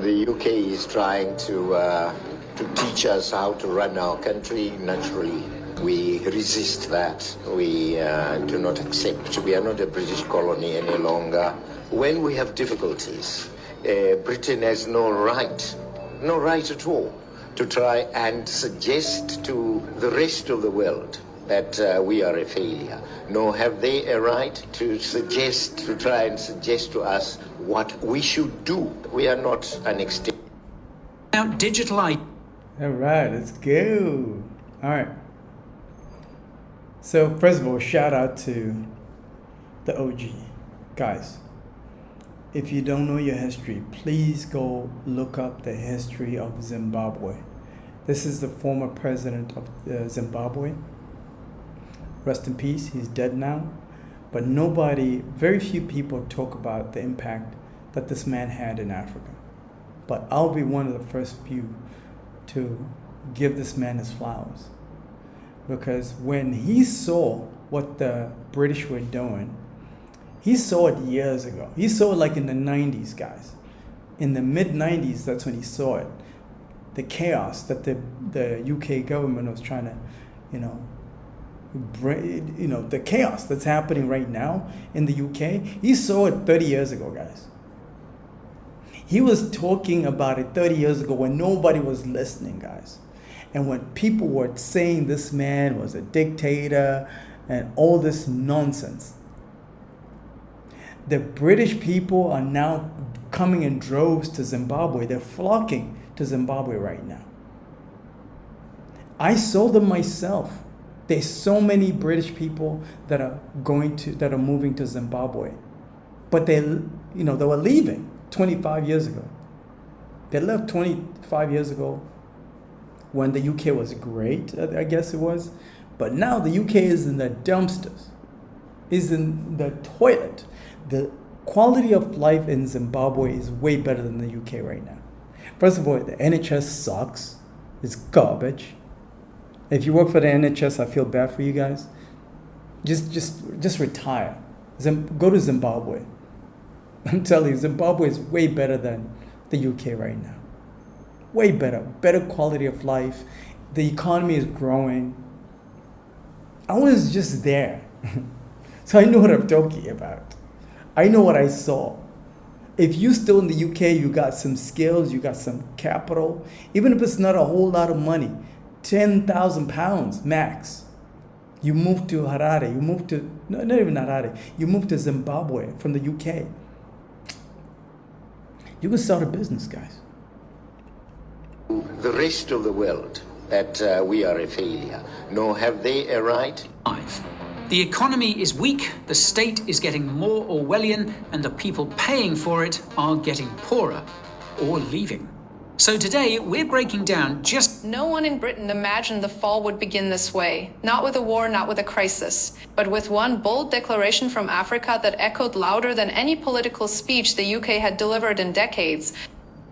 the UK is trying to teach us how to run our country. Naturally, we resist that. We do not accept. We are not a British colony any longer. When we have difficulties, Britain has no right at all, to try and suggest to the rest of the world that we are a failure. Nor have they a right to try and suggest to us what we should do. We are not an extension. Now, digital ID. All right, let's go. All right. So first of all, shout out to the OG guys. If you don't know your history, please go look up the history of Zimbabwe. This is the former president of Zimbabwe. Rest in peace, he's dead now. But very few people talk about the impact that this man had in Africa. But I'll be one of the first few to give this man his flowers. Because when he saw what the British were doing, he saw it years ago. He saw it like in the 90s, guys. In the mid-90s, that's when he saw it. The chaos that the UK government was trying to, the chaos that's happening right now in the UK. He saw it 30 years ago, guys. He was talking about it 30 years ago when nobody was listening, guys. And when people were saying this man was a dictator and all this nonsense. The British people are now coming in droves to Zimbabwe. They're flocking to Zimbabwe right now. I saw them myself. There's so many British people that are moving to Zimbabwe. But they were leaving 25 years ago. They left 25 years ago when the UK was great, I guess it was. But now the UK is in the dumpsters, is in the toilet. The quality of life in Zimbabwe is way better than the UK right now. First of all, the NHS sucks. It's garbage. If you work for the NHS, I feel bad for you guys. Just retire. Go to Zimbabwe. I'm telling you, Zimbabwe is way better than the UK right now. Way better. Better quality of life. The economy is growing. I was just there. So I know what I'm talking about. I know what I saw. If you're still in the UK, you got some skills, you got some capital, even if it's not a whole lot of money, £10,000 max. You move to Harare, not even Harare, you move to Zimbabwe from the UK. You can start a business, guys. The rest of the world that we are a failure, nor have they a right. The economy is weak, the state is getting more Orwellian, and the people paying for it are getting poorer or leaving. So today, we're breaking down just... No one in Britain imagined the fall would begin this way. Not with a war, not with a crisis, but with one bold declaration from Africa that echoed louder than any political speech the UK had delivered in decades.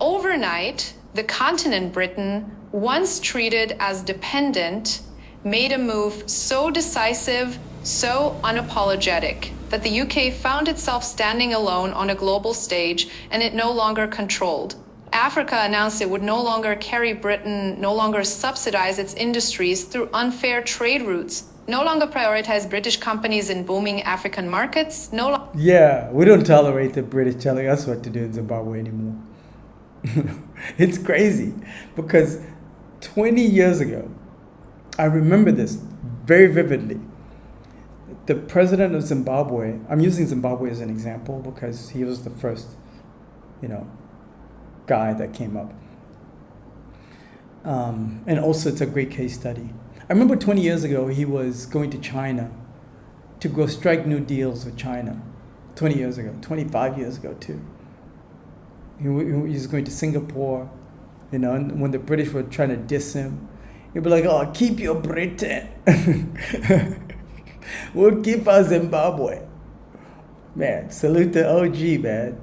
Overnight, the continent Britain, once treated as dependent, made a move so decisive, so unapologetic, that the UK found itself standing alone on a global stage, and it no longer controlled. Africa announced it would no longer carry Britain, no longer subsidize its industries through unfair trade routes, no longer prioritize British companies in booming African markets, Yeah, we don't tolerate the British telling us what to do in Zimbabwe anymore. It's crazy because 20 years ago, I remember this very vividly. The president of Zimbabwe, I'm using Zimbabwe as an example because he was the first, guy that came up. And also it's a great case study. I remember 20 years ago, he was going to China to go strike new deals with China. 20 years ago, 25 years ago too. He was going to Singapore, and when the British were trying to diss him, he'd be like, oh, keep your Britain. We'll keep our Zimbabwe. Man, salute the OG, man.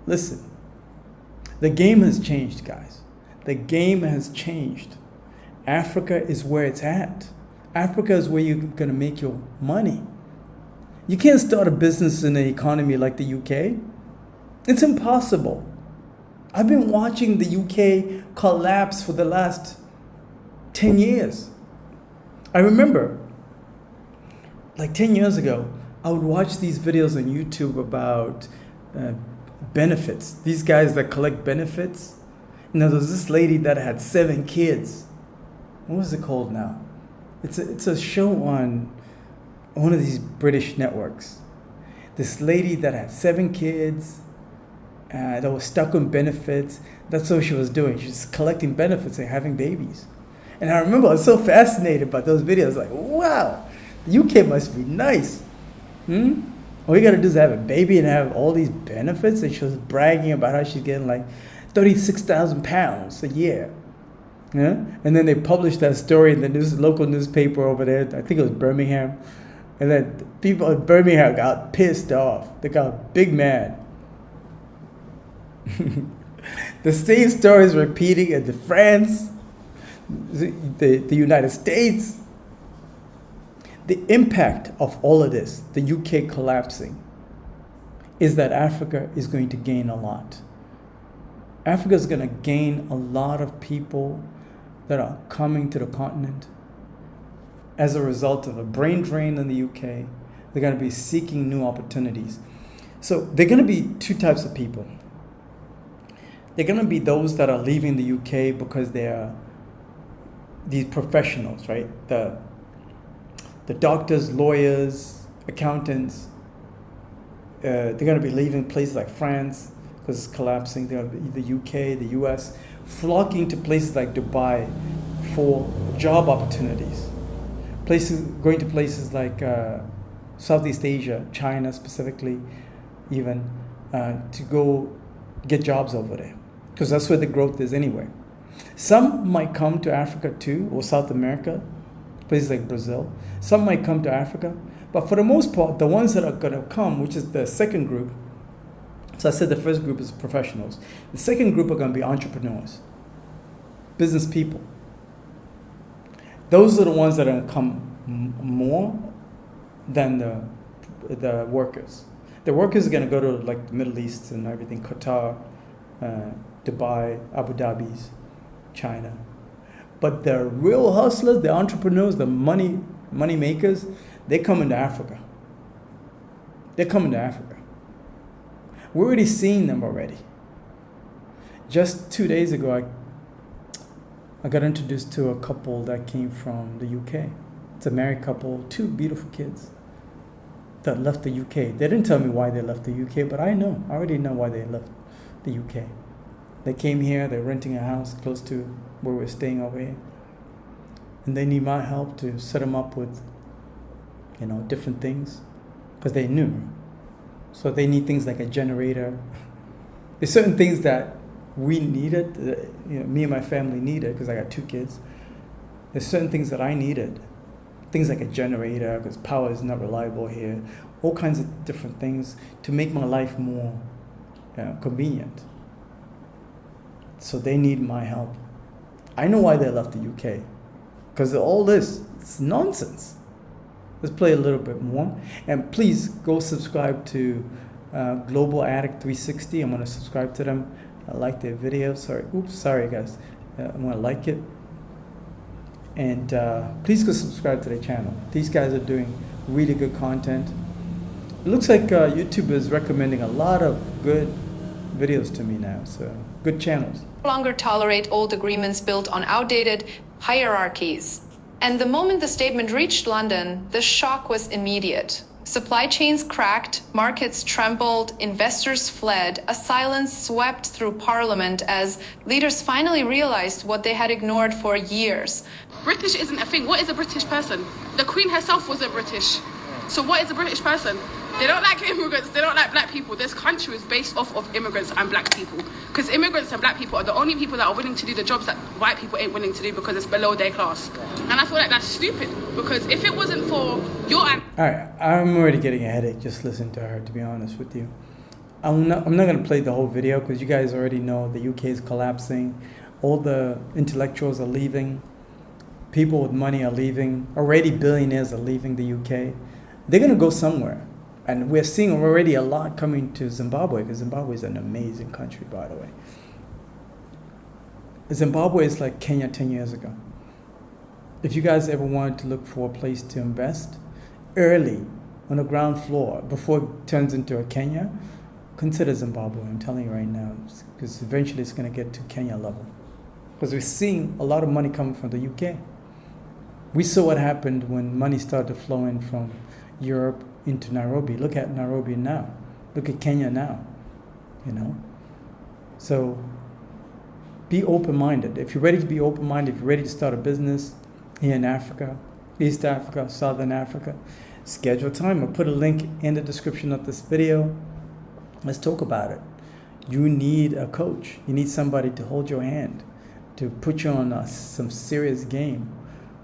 Listen, the game has changed, guys. The game has changed. Africa is where it's at. Africa is where you're going to make your money. You can't start a business in an economy like the UK. It's impossible. I've been watching the UK collapse for the last 10 years. I remember, like 10 years ago, I would watch these videos on YouTube about benefits. These guys that collect benefits. You know, there was this lady that had 7 kids. What was it called now? It's a show on one of these British networks. This lady that had 7 kids, that was stuck on benefits. That's what she was doing. She was collecting benefits and having babies. And I remember I was so fascinated by those videos. Like, wow, the UK must be nice. All you gotta do is have a baby and have all these benefits. And she was bragging about how she's getting like £36,000 a year. Yeah? And then they published that story in the local newspaper over there. I think it was Birmingham. And then people in Birmingham got pissed off. They got big mad. The same story is repeating in France, the United States. The impact of all of this, the UK collapsing, is that Africa is going to gain a lot. Africa is going to gain a lot of people that are coming to the continent as a result of a brain drain in the UK. They're going to be seeking new opportunities. So they're going to be 2 types of people. They're going to be those that are leaving the UK because they are these professionals, right? The doctors, lawyers, accountants. They're going to be leaving places like France because it's collapsing. They're going to be the UK, the US, flocking to places like Dubai for job opportunities. Going to places like Southeast Asia, China specifically, even to go get jobs over there, because that's where the growth is anyway. Some might come to Africa too, or South America, places like Brazil. Some might come to Africa, but for the most part, the ones that are going to come, which is the second group. So I said the first group is professionals. The second group are going to be entrepreneurs, business people. Those are the ones that are going to come more than the workers. The workers are going to go to like the Middle East and everything, Qatar, Dubai, Abu Dhabi's, China. But the real hustlers, the entrepreneurs, the money makers, they come into Africa. They're coming to Africa. We're already seeing them already. Just 2 days ago, I got introduced to a couple that came from the UK. It's a married couple, 2 beautiful kids that left the UK. They didn't tell me why they left the UK, but I already know why they left the UK. They came here, they're renting a house close to where we're staying over here. And they need my help to set them up with, different things, because they knew. So they need things like a generator. There's certain things that we needed, me and my family needed, because I got 2 kids. There's certain things that I needed. Things like a generator, because power is not reliable here. All kinds of different things to make my life more convenient. So they need my help. I know why they left the UK. Because all this, it's nonsense. Let's play a little bit more. And please go subscribe to Global Addict 360. I'm going to subscribe to them. I like their videos. Sorry guys. I'm going to like it. And please go subscribe to their channel. These guys are doing really good content. It looks like YouTube is recommending a lot of good videos to me now. So good channels. No longer tolerate old agreements built on outdated hierarchies. And the moment the statement reached London, the shock was immediate. Supply chains cracked, markets trembled, investors fled, a silence swept through Parliament as leaders finally realized what they had ignored for years. British isn't a thing. What is a British person? The Queen herself wasn't British. So what is a British person? They don't like immigrants, they don't like black people. This country is based off of immigrants and black people. Because immigrants and black people are the only people that are willing to do the jobs that white people ain't willing to do because it's below their class. And I feel like that's stupid. Because if it wasn't for your... Alright, I'm already getting a headache just listening to her, to be honest with you. I'm not going to play the whole video because you guys already know the UK is collapsing. All the intellectuals are leaving. People with money are leaving. Already billionaires are leaving the UK. They're going to go somewhere. And we're seeing already a lot coming to Zimbabwe, because Zimbabwe is an amazing country, by the way. Zimbabwe is like Kenya 10 years ago. If you guys ever wanted to look for a place to invest early on the ground floor before it turns into a Kenya, consider Zimbabwe. I'm telling you right now, because eventually it's going to get to Kenya level. Because we're seeing a lot of money coming from the UK. We saw what happened when money started to flow in from Europe into Nairobi. Look at Nairobi now. Look at Kenya now. You know? So be open-minded. If you're ready to be open-minded, if you're ready to start a business here in Africa, East Africa, Southern Africa, schedule time. I'll put a link in the description of this video. Let's talk about it. You need a coach. You need somebody to hold your hand, to put you on some serious game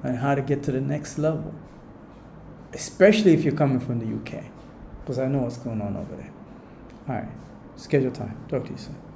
on how to get to the next level, especially if you're coming from the UK, because I know what's going on over there. All right, schedule time. Talk to you soon.